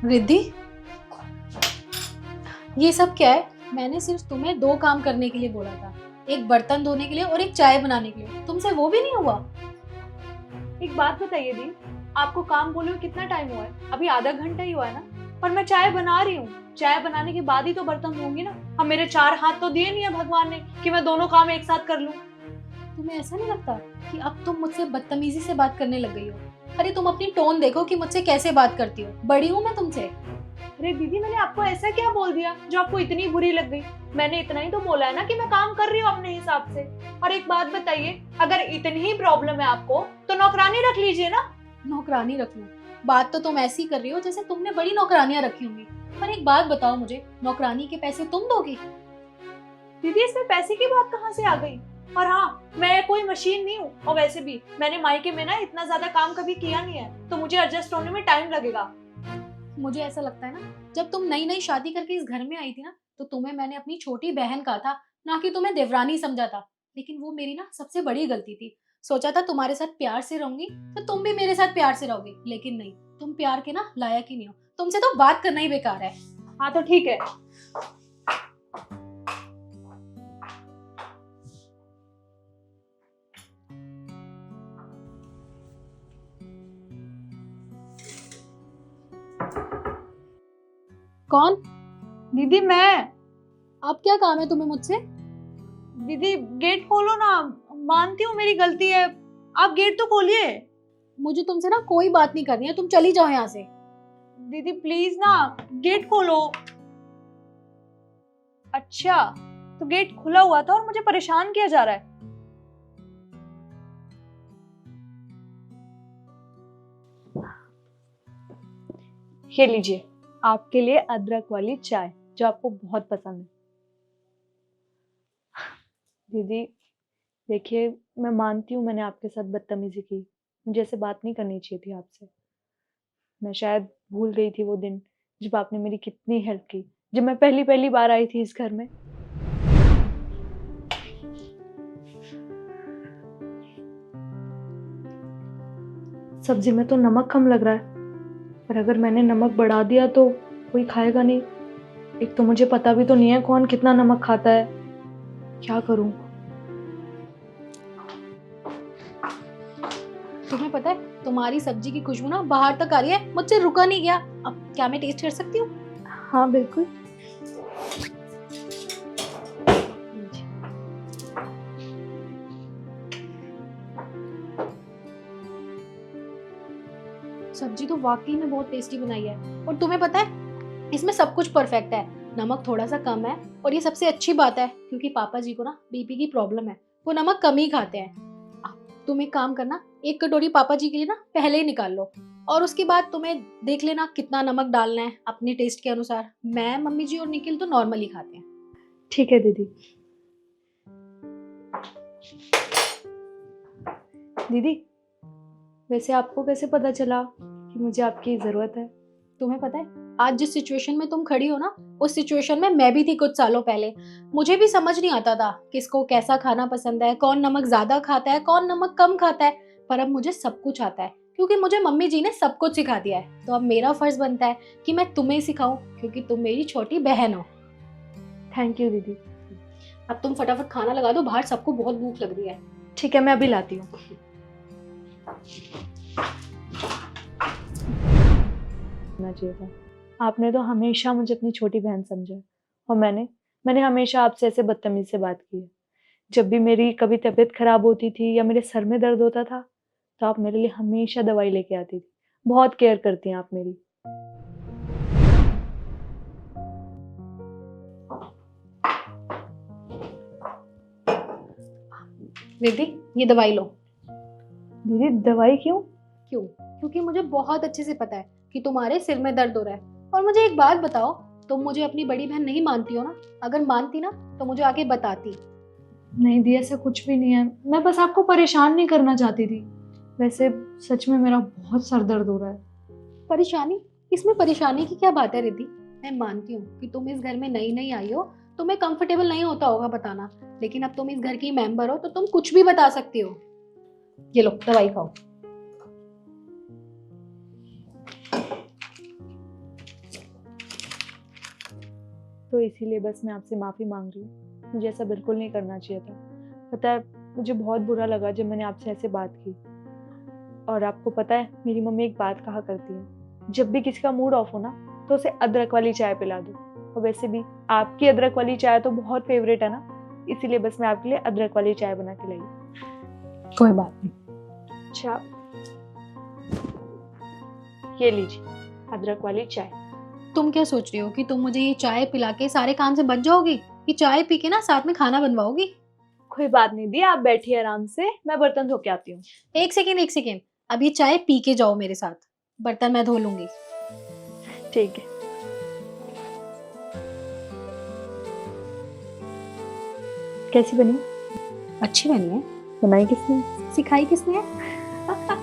रिद्धि, ये सब क्या है? मैंने सिर्फ तुम्हें दो काम करने के लिए बोला था, एक बर्तन धोने के लिए और एक चाय बनाने के लिए। तुमसे वो भी नहीं हुआ? एक बात बताइए दी, आपको काम बोले हुए कितना टाइम हुआ है? अभी आधा घंटा ही हुआ है ना। पर मैं चाय बना रही हूँ, चाय बनाने के बाद ही तो बर्तन धोऊंगी ना। अब मेरे चार हाथ तो दिए नहीं है भगवान ने कि मैं दोनों काम एक साथ कर लूं। तुम्हें ऐसा नहीं लगता कि अब तुम मुझसे बदतमीजी से बात करने लग गई हो? अरे तुम अपनी टोन देखो कि मुझसे कैसे बात करती हो। बड़ी हूँ मैं तुमसे। अरे दीदी, मैंने आपको ऐसा क्या बोल दिया जो आपको इतनी बुरी लग गई? मैंने इतना ही तो बोला है ना कि मैं काम कर रही हूँ अपने हिसाब से। और एक बात बताइए, अगर इतनी ही प्रॉब्लम है आपको तो नौकरानी रख लीजिए ना। नौकरानी रख लूं? बात तो तुम ऐसी कर रही हो जैसे तुमने बड़ी नौकरानियां रखी होंगी। पर एक बात बताओ मुझे, नौकरानी के पैसे तुम दोगी? दीदी, इसमें पैसे की बात कहाँ से आ गई? और हाँ, मैं कोई मशीन नहीं हूँ, और वैसे भी मैंने मायके में ना इतना ज्यादा काम कभी किया नहीं है, तो मुझे एडजस्ट होने में टाइम लगेगा। मुझे ऐसा लगता है ना, जब तुम नई नई शादी करके इस घर में आई थी ना, तो तुम्हें मैंने अपनी छोटी बहन कहा था, ना कि तुम्हें देवरानी समझा था। लेकिन वो मेरी ना सबसे बड़ी गलती थी। सोचा था तुम्हारे साथ प्यार से रहूंगी तो तुम भी मेरे साथ प्यार से रहोगे, लेकिन नहीं, तुम प्यार के ना लायक ही नहीं हो। तुमसे तो बात करना ही बेकार है। हाँ तो ठीक है। कौन? दीदी मैं। अब क्या काम है तुम्हें मुझसे? दीदी गेट खोलो ना। मानती हूँ मेरी गलती है, आप गेट तो खोलिए। मुझे तुमसे ना कोई बात नहीं करनी है, तुम चली जाओ यहाँ से। दीदी प्लीज ना, गेट खोलो। अच्छा, तो गेट खुला हुआ था और मुझे परेशान किया जा रहा है। ये लीजिए, आपके लिए अदरक वाली चाय जो आपको बहुत पसंद है। दीदी देखिए, मैं मानती हूँ मैंने आपके साथ बदतमीजी की, मुझे ऐसे बात नहीं करनी चाहिए थी आपसे। मैं शायद भूल गई थी वो दिन जब आपने मेरी कितनी हेल्प की, जब मैं पहली पहली बार आई थी इस घर में। सब्जी में तो नमक कम लग रहा है, पर अगर मैंने नमक बढ़ा दिया तो कोई खाएगा नहीं। एक तो मुझे पता भी तो नहीं है कौन कितना नमक खाता है। क्या करूं? तुम्हें पता है, तुम्हारी सब्जी की खुशबू ना बाहर तक आ रही है, मुझसे रुका नहीं गया। अब क्या मैं टेस्ट कर सकती हूँ? हाँ बिल्कुल। सब्जी तो वाकई में बहुत टेस्टी बनाई है। और तुम्हें पता है, इसमें सब कुछ परफेक्ट है। नमक थोड़ा सा कम है, और ये सबसे अच्छी बात है क्योंकि पापा जी को ना बीपी की प्रॉब्लम है, वो नमक कम ही खाते हैं। तुम एक काम करना, एक कटोरी पापा जी के लिए ना पहले ही निकाल लो, और उसके बाद तुम्हें देख लेना कितना नमक डालना है अपने टेस्ट के अनुसार। मैं, मम्मी जी और निखिल तो नॉर्मल ही खाते हैं। ठीक है दीदी। दीदी वैसे आपको कैसे पता चला कि मुझे आपकी जरूरत है? तुम्हें पता है, आज जिस सिचुएशन में तुम खड़ी हो ना, उस सिचुएशन में मैं भी थी कुछ सालों पहले। मुझे भी समझ नहीं आता था किसको कैसा खाना पसंद है, कौन नमक ज्यादा खाता है, कौन नमक कम खाता है। पर अब मुझे सब कुछ आता है क्योंकि मुझे मम्मी जी ने सब कुछ सिखा दिया है। तो अब मेरा फर्ज बनता है कि मैं तुम्हें सिखाऊं, क्योंकि तुम मेरी छोटी बहन हो। थैंक यू दीदी। अब तुम फटाफट खाना लगा दो, बाहर सबको बहुत भूख लग रही है। ठीक है, मैं अभी लाती हूँ। करना चाहिए था। आपने तो हमेशा मुझे अपनी छोटी बहन समझा, और मैंने हमेशा आपसे ऐसे बदतमीज से बात की है। जब भी मेरी कभी तबीयत खराब होती थी या मेरे सर में दर्द होता था, तो आप मेरे लिए हमेशा दवाई लेके आती थी। बहुत केयर करती हैं आप मेरी। दीदी, ये दवाई लो। दीदी दवाई क्यों? क्यों? क्योंकि मुझे बहुत अच्छे से पता है कि तुम्हारे सिर में दर्द हो रहा है। और मुझे एक बात बताओ, तुम मुझे अपनी बड़ी बहन नहीं मानती हो ना? अगर मानती ना तो मुझे आके बताती। नहीं दी, ऐसा कुछ भी नहीं है। मैं बस आपको परेशान नहीं करना चाहती थी। वैसे सच में मेरा बहुत सर दर्द हो रहा है। परेशानी? इसमें परेशानी की क्या बात है रिद्धि? मैं मानती हूँ कि तुम इस घर में नई नई आई हो, तुम्हें कंफर्टेबल नहीं होता होगा बताना, लेकिन अब तुम इस घर की मेंबर हो तो तुम कुछ भी बता सकती हो। ये लो, दवाई खाओ। तो इसीलिए बस मैं आपसे माफ़ी मांग रही हूँ। मुझे ऐसा बिल्कुल नहीं करना चाहिए था। पता है, मुझे बहुत बुरा लगा जब मैंने आपसे ऐसे बात की। और आपको पता है, मेरी मम्मी एक बात कहा करती है, जब भी किसी का मूड ऑफ हो ना तो उसे अदरक वाली चाय पिला दो। और वैसे भी आपकी अदरक वाली चाय तो बहुत फेवरेट है ना, इसीलिए बस मैं आपके लिए अदरक वाली चाय बना के लाई। कोई बात नहीं। अच्छा, ये लीजिए अदरक वाली चाय। तुम क्या सोच रही हो कि तुम मुझे ये चाय पिला के सारे काम से बच जाओगी, कि चाय पी के ना साथ में खाना बनवाओगी? कोई बात नहीं दी, आप बैठिए आराम से, मैं बर्तन धो के आती हूँ। एक सेकेंड एक सेकेंड, अब ये चाय पी के जाओ मेरे साथ, बर्तन मैं धो लूंगी। ठीक है। कैसी बनी? अच्छी बनी है। बनाई किसने? सिखाई किसने है?